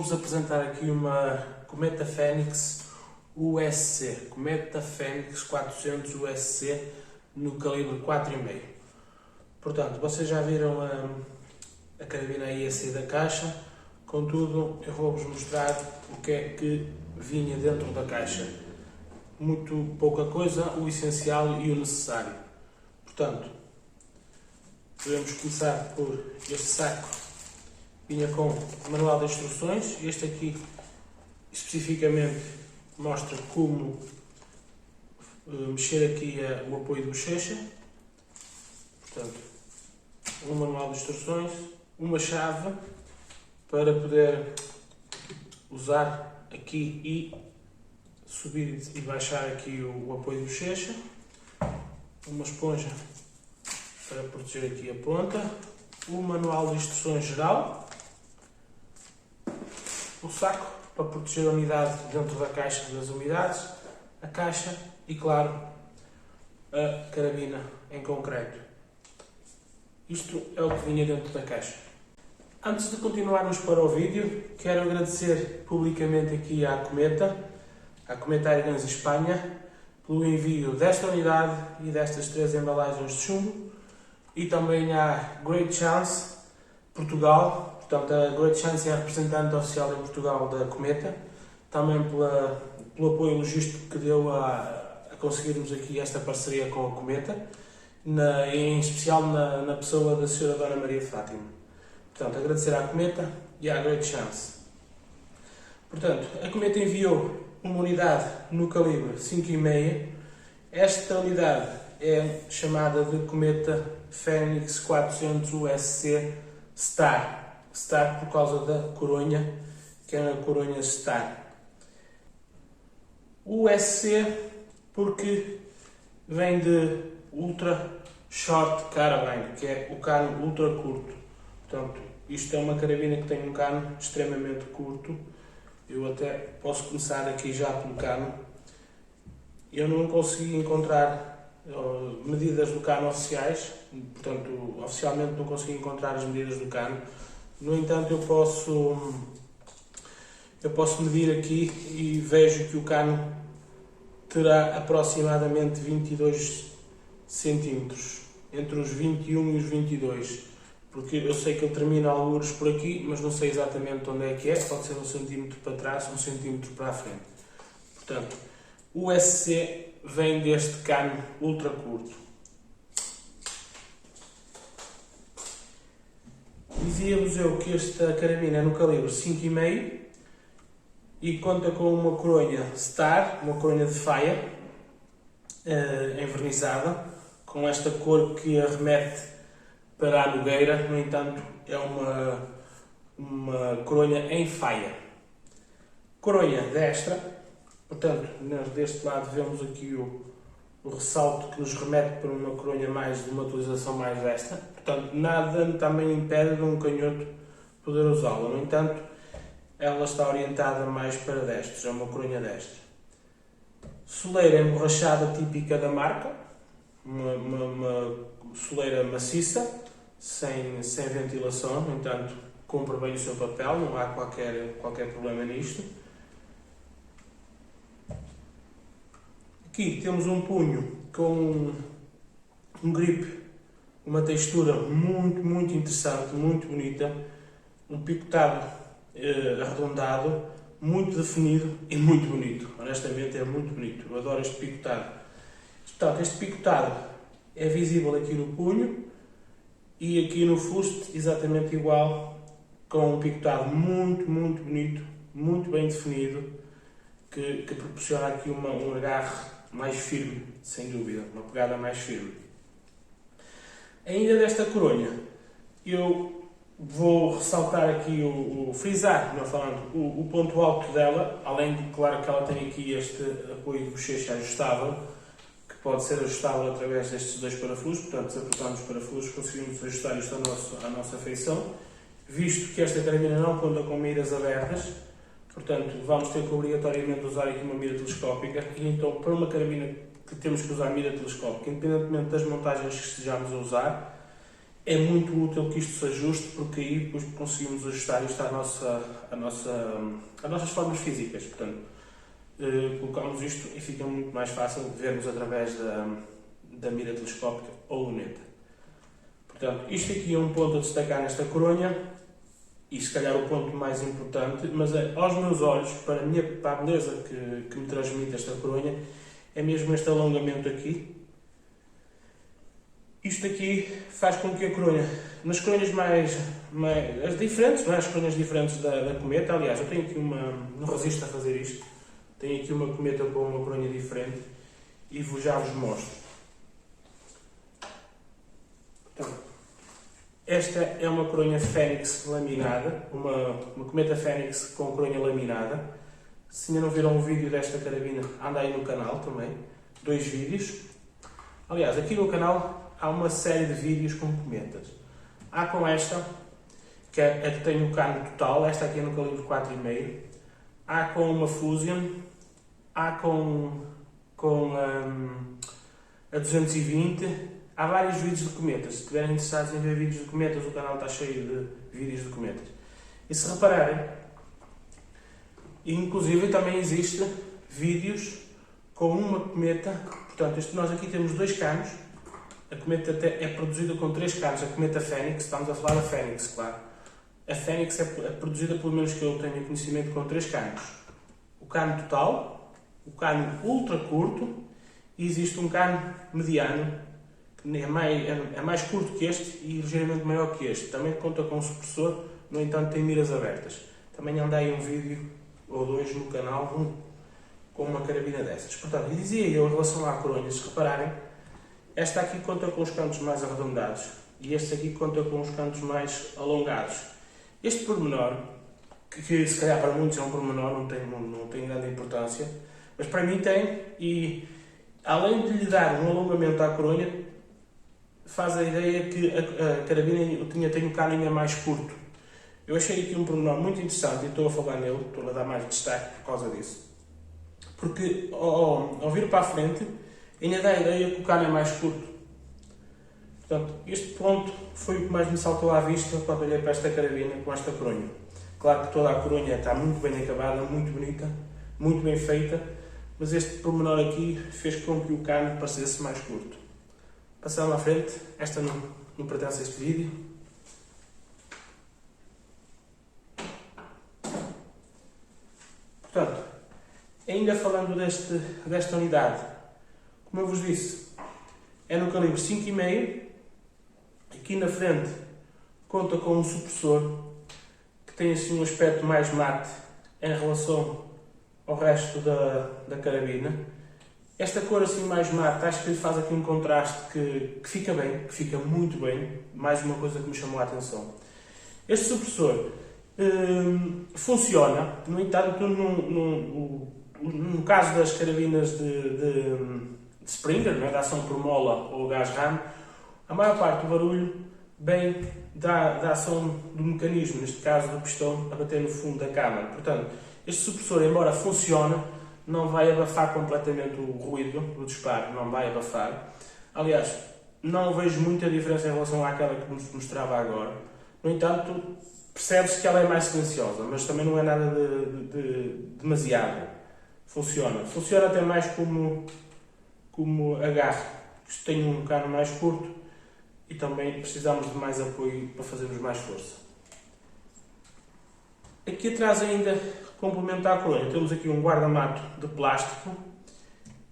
vou-vos apresentar aqui uma Cometa Fenix USC, Cometa Fenix 400 USC no calibre 4,5. Portanto, vocês já viram a carabina aí a sair da caixa, contudo eu vou-vos mostrar o que é que vinha dentro da caixa. Muito pouca coisa, o essencial e o necessário. Portanto, podemos começar por este saco. Vinha com manual de instruções. Este aqui especificamente mostra como mexer aqui o apoio de bochecha. Portanto, um manual de instruções, uma chave para poder usar aqui e subir e baixar aqui o apoio de bochecha, uma esponja para proteger aqui a ponta, o manual de instruções geral, o saco para proteger a umidade dentro da caixa das umidades, a caixa e, claro, a carabina em concreto. Isto é o que vinha dentro da caixa. Antes de continuarmos para o vídeo, quero agradecer publicamente aqui à Cometa Airguns Espanha, pelo envio desta unidade e destas 3 embalagens de chumbo, e também à Great Chance Portugal. Portanto, a Great Chance é a representante oficial em Portugal da Cometa, também pelo apoio logístico que deu a conseguirmos aqui esta parceria com a Cometa, em especial na pessoa da Sra. Dona Maria de Fátima. Portanto, agradecer à Cometa e à Great Chance. Portanto, a Cometa enviou uma unidade no calibre 5,5. Esta unidade é chamada de Cometa Fenix 400 USC Star. Star por causa da coronha, que é a coronha Star. O USC porque vem de Ultra Short Carabine, que é o cano ultra curto. Portanto, isto é uma carabina que tem um cano extremamente curto. Eu até posso começar aqui já pelo cano. Eu não consegui encontrar medidas do cano oficiais, portanto, oficialmente não consegui encontrar as medidas do cano. No entanto, eu posso medir aqui e vejo que o cano terá aproximadamente 22 centímetros, entre os 21 e os 22, porque eu sei que ele termina algures por aqui, mas não sei exatamente onde é que é, pode ser 1 centímetro para trás, 1 centímetro para a frente. Portanto, o USC vem deste cano ultra curto. Dizia-vos eu que esta carabina é no calibre 5,5 e conta com uma coronha Star, uma coronha de faia, envernizada, com esta cor que arremete para a nogueira. No entanto, é uma coronha em faia. Coronha destra, portanto, deste lado vemos aqui o ressalto que nos remete para uma coronha de uma utilização mais destra. Portanto, nada também impede de um canhoto poder usá-la. No entanto, ela está orientada mais para destros, é uma coronha destra. Soleira emborrachada típica da marca, uma soleira maciça, sem ventilação, no entanto, cumpre bem o seu papel, não há qualquer problema nisto. Aqui temos um punho com um grip, uma textura muito interessante, muito bonita, um picotado arredondado, muito definido e muito bonito. Honestamente é muito bonito, eu adoro este picotado. Portanto, este picotado é visível aqui no punho e aqui no fuste exatamente igual, com um picotado muito bonito, muito bem definido, que proporciona aqui um agarre mais firme, sem dúvida, uma pegada mais firme. Ainda desta coronha, eu vou ressaltar aqui, frisar, não falando, o ponto alto dela, além de, claro, que ela tem aqui este apoio de bochecha ajustável, que pode ser ajustável através destes 2 parafusos. Portanto, se apertarmos os parafusos, conseguimos ajustar isto à nossa feição, visto que esta carabina não conta com miras abertas. Portanto, vamos ter que obrigatoriamente usar aqui uma mira telescópica, e então, para uma carabina que temos que usar mira telescópica, independentemente das montagens que estejamos a usar, é muito útil que isto se ajuste, porque aí depois conseguimos ajustar isto às nossas formas físicas. Portanto, colocamos isto e fica muito mais fácil de vermos através da mira telescópica ou luneta. Portanto, isto aqui é um ponto a destacar nesta coronha, e se calhar o ponto mais importante, mas aos meus olhos, para a beleza que me transmite esta coronha, é mesmo este alongamento aqui. Isto aqui faz com que a coronha, nas coronhas as diferentes, não é? As coronhas diferentes da cometa, aliás, eu tenho aqui não resisto a fazer isto, tenho aqui uma cometa com uma coronha diferente e já vos mostro. Então, esta é uma coronha Fênix laminada, uma cometa Fênix com coronha laminada. Se ainda não viram o vídeo desta carabina, anda aí no canal também, 2 vídeos. Aliás, aqui no canal há uma série de vídeos com cometas. Há com esta, que é a que tem o cano total, esta aqui é no calibre 4,5. Há com uma Fusion, há com a 220. Há vários vídeos de cometas. Se estiverem interessados em ver vídeos de cometas, o canal está cheio de vídeos de cometas. E se repararem, inclusive também existe vídeos com uma cometa. Portanto, nós aqui temos 2 canos. A cometa é produzida com 3 canos. A cometa Fênix, estamos a falar da Fênix, claro. A Fênix é produzida, pelo menos que eu tenha conhecimento, com 3 canos. O cano total, o cano ultra curto e existe um cano mediano, que é mais curto que este e ligeiramente maior que este. Também conta com um supressor, no entanto tem miras abertas. Também anda aí um vídeo ou 2 no canal com uma carabina dessas. Portanto, dizia eu em relação à coronha, se repararem, esta aqui conta com os cantos mais arredondados e este aqui conta com os cantos mais alongados. Este pormenor, que se calhar para muitos é um pormenor, não tem grande importância, mas para mim tem, e além de lhe dar um alongamento à coronha, faz a ideia que a carabina tem um cano ainda mais curto. Eu achei aqui um pormenor muito interessante e estou a falar nele, estou a dar mais destaque por causa disso. Porque ao vir para a frente, ainda dá a ideia que o cano é mais curto. Portanto, este ponto foi o que mais me saltou à vista quando olhei para esta carabina com esta coronha. Claro que toda a coronha está muito bem acabada, muito bonita, muito bem feita, mas este pormenor aqui fez com que o cano parecesse mais curto. Passando à frente, esta não pertence a este vídeo. Portanto, ainda falando desta unidade, como eu vos disse, é no calibre 5,5. Aqui na frente conta com um supressor que tem assim um aspecto mais mate em relação ao resto da carabina. Esta cor assim mais mate, acho que lhe faz aqui um contraste que fica bem, que fica muito bem. Mais uma coisa que me chamou a atenção. Este supressor funciona, no entanto, no caso das carabinas de Springer, não é? Da ação por mola ou gás RAM, a maior parte do barulho vem da ação do mecanismo, neste caso do pistão, a bater no fundo da câmara. Portanto, este supressor, embora funcione, não vai abafar completamente o ruído do disparo, não vai abafar. Aliás, não vejo muita diferença em relação àquela que nos mostrava agora. No entanto, percebe-se que ela é mais silenciosa, mas também não é nada demasiado. Funciona. Funciona até mais como agarre, que tem um cano mais curto e também precisamos de mais apoio para fazermos mais força. Aqui atrás ainda, complementar a coronha, temos aqui um guarda-mato de plástico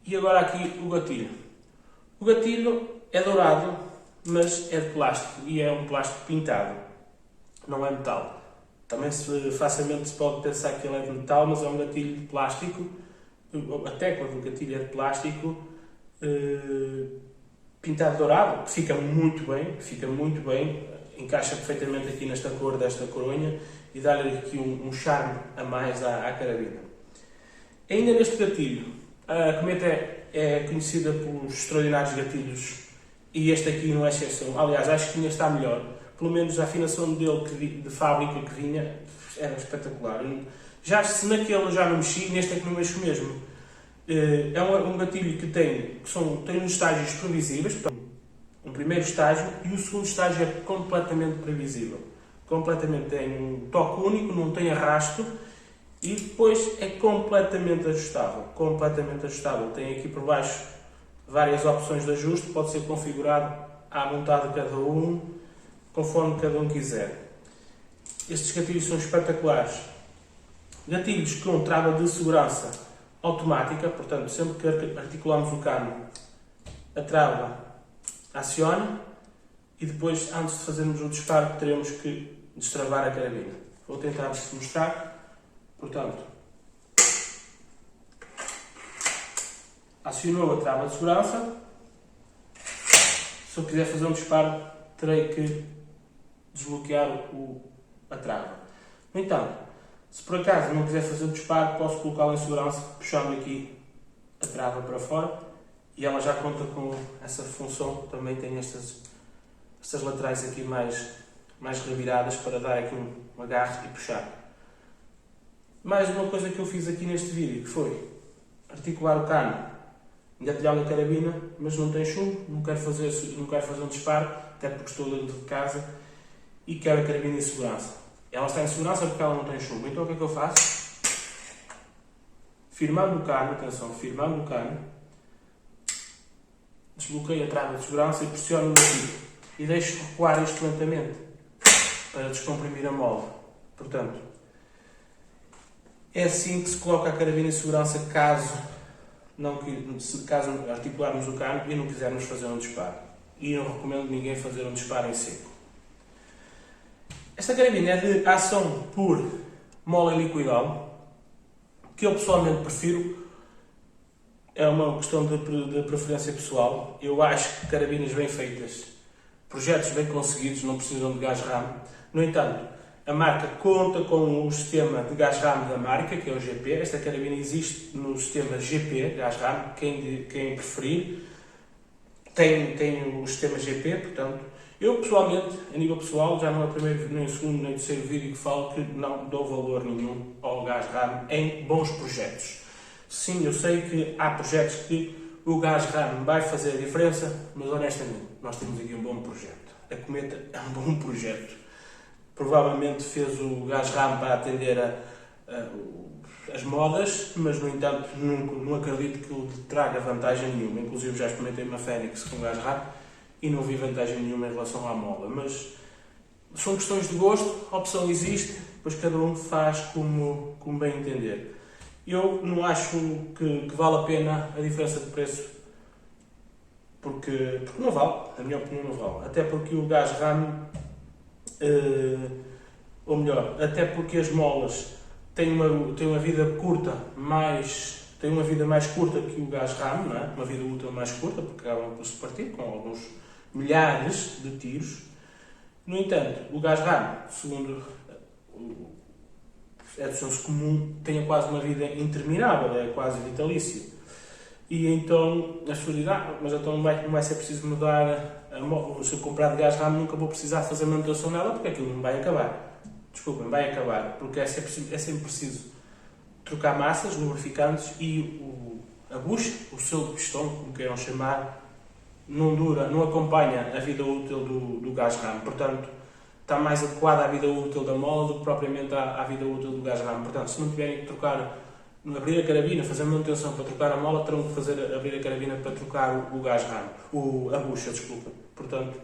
e agora aqui o gatilho. O gatilho é dourado, mas é de plástico e é um plástico pintado, não é metal. Também facilmente se pode pensar que ele é de metal, mas é um gatilho de plástico. A tecla do gatilho é de plástico pintado dourado, que fica muito bem, encaixa perfeitamente aqui nesta cor desta coronha e dá-lhe aqui um charme a mais à carabina. Ainda neste gatilho, a cometa é conhecida pelos extraordinários gatilhos e este aqui não é exceção. Aliás, acho que ainda está melhor. Pelo menos a afinação dele de fábrica que vinha era espetacular. Se naquele eu já não mexi, neste aqui não mexo mesmo. É um gatilho que tem uns estágios previsíveis. um primeiro estágio, e o segundo estágio é completamente previsível. Completamente, tem um toque único, não tem arrasto, e depois é completamente ajustável. Completamente ajustável. Tem aqui por baixo várias opções de ajuste, pode ser configurado à vontade de cada um, conforme cada um quiser. Estes gatilhos são espetaculares. Gatilhos com trava de segurança automática, portanto, sempre que articulamos o cano, a trava aciona, e depois, antes de fazermos o disparo, teremos que destravar a carabina. Vou tentar mostrar. Portanto, acionou a trava de segurança. Se eu quiser fazer um disparo, terei que desbloquear a trava. No entanto, se por acaso não quiser fazer o disparo, posso colocá-lo em segurança, puxando aqui a trava para fora, e ela já conta com essa função. Também tem estas laterais aqui mais reviradas para dar aqui um agarre e puxar. Mais uma coisa que eu fiz aqui neste vídeo, que foi articular o cano, engatilhar a carabina, mas não tem chumbo, não quero fazer um disparo, até porque estou dentro de casa e quero a carabina em segurança. Ela está em segurança porque ela não tem chumbo. Então o que é que eu faço? Firmando o cano, atenção, firmando o cano, desbloqueio a trava de segurança e pressiono aqui. E deixo recuar isto lentamente, para descomprimir a mola. Portanto, é assim que se coloca a carabina em segurança caso articularmos o cano e não quisermos fazer um disparo. E não recomendo ninguém fazer um disparo em seco. Esta carabina é de ação por mola helicoidal, que eu pessoalmente prefiro. É uma questão de preferência pessoal. Eu acho que carabinas bem feitas, projetos bem conseguidos, não precisam de gás RAM. No entanto, a marca conta com o sistema de gás RAM da marca, que é o GP. Esta carabina existe no sistema GP, gás RAM, quem preferir. Tem o sistema GP, portanto, eu pessoalmente, a nível pessoal, já não é o primeiro, nem o segundo, nem o terceiro vídeo que falo que não dou valor nenhum ao gás RAM em bons projetos. Sim, eu sei que há projetos que o gás RAM vai fazer a diferença, mas honestamente, nós temos aqui um bom projeto. A Cometa é um bom projeto. Provavelmente fez o gás RAM para atender as modas, mas no entanto não acredito que lhe traga vantagem nenhuma. Inclusive já experimentei uma Fênix com gás RAM e não vi vantagem nenhuma em relação à mola. Mas são questões de gosto, a opção existe, depois cada um faz como bem entender. Eu não acho que vale a pena a diferença de preço, porque não vale, na minha opinião não vale. Até porque o gás RAM, ou melhor, até porque as molas têm uma vida curta, têm uma vida mais curta que o gás RAM, não é? Uma vida útil mais curta, porque acabam por se partir com alguns milhares de tiros. No entanto, o gás RAM, segundo é do senso comum, tem quase uma vida interminável, é quase vitalício. E então as pessoas dizem, mas então não vai ser preciso mudar a mola. Se eu comprar de gás RAM nunca vou precisar fazer manutenção nela, porque aquilo não vai acabar. Desculpem, vai acabar, porque é sempre preciso trocar massas, lubrificantes, e a bucha, o selo de pistão, como queiram chamar, não acompanha a vida útil do gás RAM. Portanto, está mais adequada à vida útil da mola do que propriamente à vida útil do gás RAM. Portanto, se não tiverem que abrir a carabina, fazer manutenção para trocar a mola, terão que abrir a carabina para trocar o gás RAM, a bucha, desculpa. Portanto,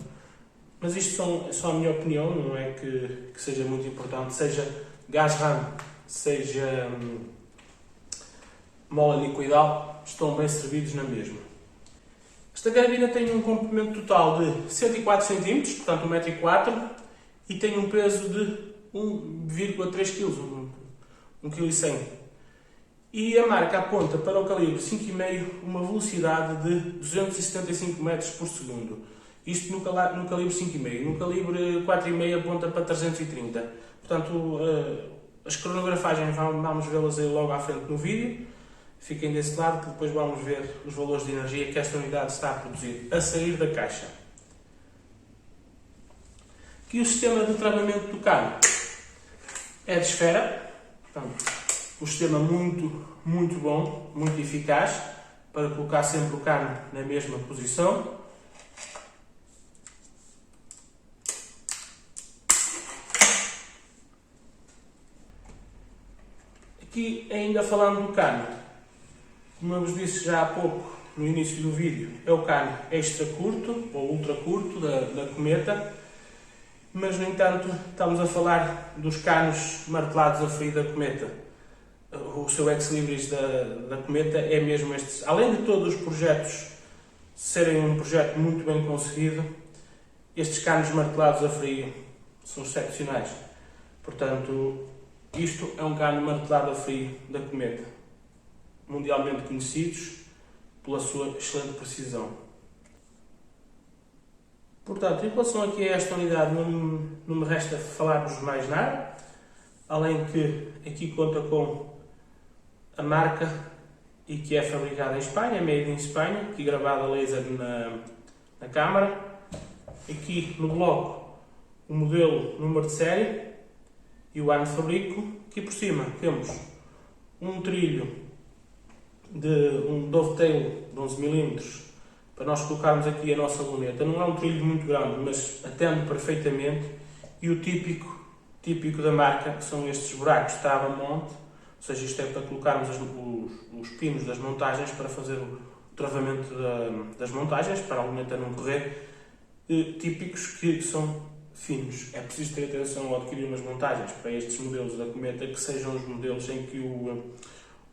mas isto é só a minha opinião, não é que seja muito importante, seja gás RAM, seja mola helicoidal, estão bem servidos na mesma. Esta carabina tem um comprimento total de 104 cm, portanto 1,4 m, e tem um peso de 1,3 kg, 1,1 kg. E a marca aponta para o calibre 5,5 uma velocidade de 275 metros por segundo. Isto no calibre 5,5. No calibre 4,5 aponta para 330. Portanto, as cronografagens vamos vê-las aí logo à frente no vídeo. Fiquem desse lado, que depois vamos ver os valores de energia que esta unidade está a produzir a sair da caixa. Aqui o sistema de travamento do cano é de esfera. Portanto, o sistema muito bom, muito eficaz, para colocar sempre o cano na mesma posição. Aqui, ainda falando do cano, como eu vos disse já há pouco, no início do vídeo, é o cano extra curto, ou ultra curto, da Cometa, mas no entanto estamos a falar dos canos martelados a frio da Cometa. O seu ex-libris da Cometa é mesmo este. Além de todos os projetos serem um projeto muito bem conseguido, estes canos martelados a frio são excepcionais. Portanto, isto é um cano martelado a frio da Cometa, mundialmente conhecidos pela sua excelente precisão. Portanto, em relação aqui a esta unidade, não me resta falar-vos mais nada, além que aqui conta com a marca e que é fabricada em Espanha, made in Espanha, aqui gravada a laser na câmara. Aqui no bloco o modelo, número de série e o ano de fabrico. Aqui por cima temos um trilho de um dovetail de 11 mm para nós colocarmos aqui a nossa luneta. Não é um trilho muito grande, mas atende perfeitamente. E o típico da marca, que são estes buracos de trava-monte, ou seja, isto é para colocarmos os pinos das montagens para fazer o travamento das montagens, para a luneta não correr, típicos que são finos. É preciso ter atenção ao adquirir umas montagens para estes modelos da Cometa, que sejam os modelos em que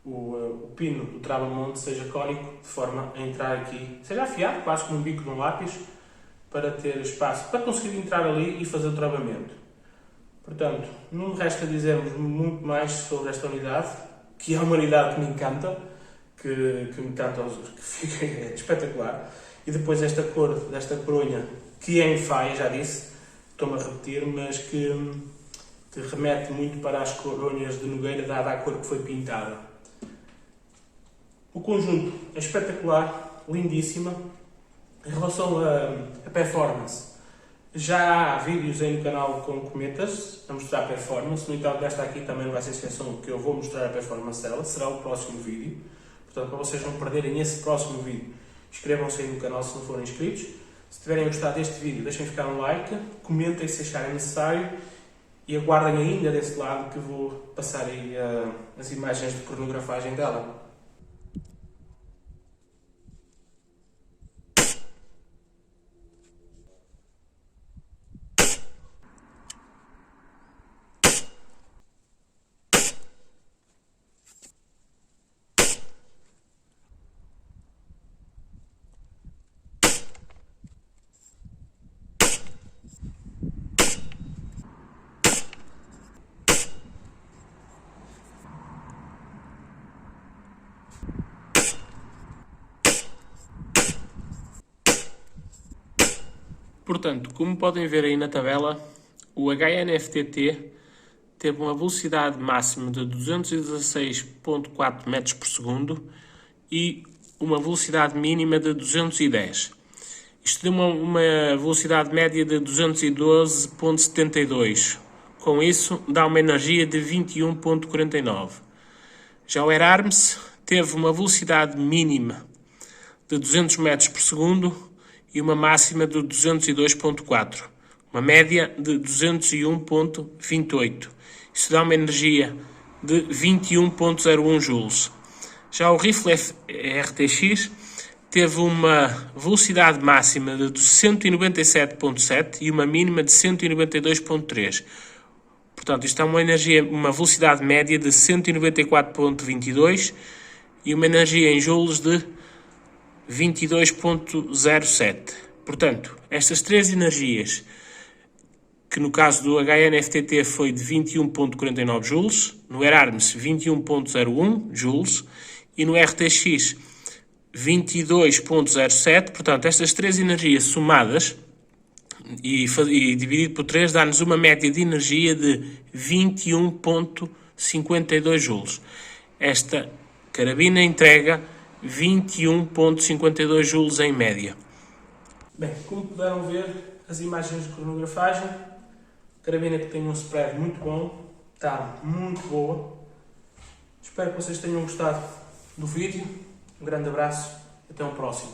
o pino do trava-monte seja cónico, de forma a entrar aqui, seja afiado, quase como um bico de um lápis, para ter espaço, para conseguir entrar ali e fazer o travamento. Portanto, não me resta dizermos muito mais sobre esta unidade, que é uma unidade que me encanta, que me encanta, que fica espetacular. E depois esta cor desta coronha, que é em faia, já disse, estou-me a repetir, mas que remete muito para as coronhas de Nogueira, dada a cor que foi pintada. O conjunto é espetacular, lindíssima. Em relação a performance, já há vídeos aí no canal com cometas a mostrar a performance. No entanto, esta aqui também não vai ser exceção, que eu vou mostrar a performance dela. Será o próximo vídeo. Portanto, para vocês não perderem esse próximo vídeo, inscrevam-se aí no canal se não forem inscritos. Se tiverem gostado deste vídeo, deixem ficar um like, comentem se acharem necessário e aguardem ainda desse lado que vou passar aí as imagens de cronografagem dela. Portanto, como podem ver aí na tabela, o HNFTT teve uma velocidade máxima de 216.4 metros por segundo e uma velocidade mínima de 210. Isto deu uma velocidade média de 212.72. Com isso, dá uma energia de 21.49. Já o AirArms teve uma velocidade mínima de 200 metros por segundo e uma máxima de 202.4, uma média de 201.28. Isso dá uma energia de 21.01 joules. Já o rifle RTX teve uma velocidade máxima de 197.7 e uma mínima de 192.3. Portanto, isto dá uma velocidade média de 194.22 e uma energia em joules de 22.07. Portanto, estas três energias, que no caso do HNFTT foi de 21.49 joules, no AirArms 21.01 joules e no RTX 22.07, portanto, estas três energias somadas e dividido por 3 dá-nos uma média de energia de 21.52 joules. Esta carabina entrega 21.52 joules em média. Bem, como puderam ver, as imagens de cronografagem, carabina que tem um spread muito bom, está muito boa. Espero que vocês tenham gostado do vídeo. Um grande abraço e até um próximo.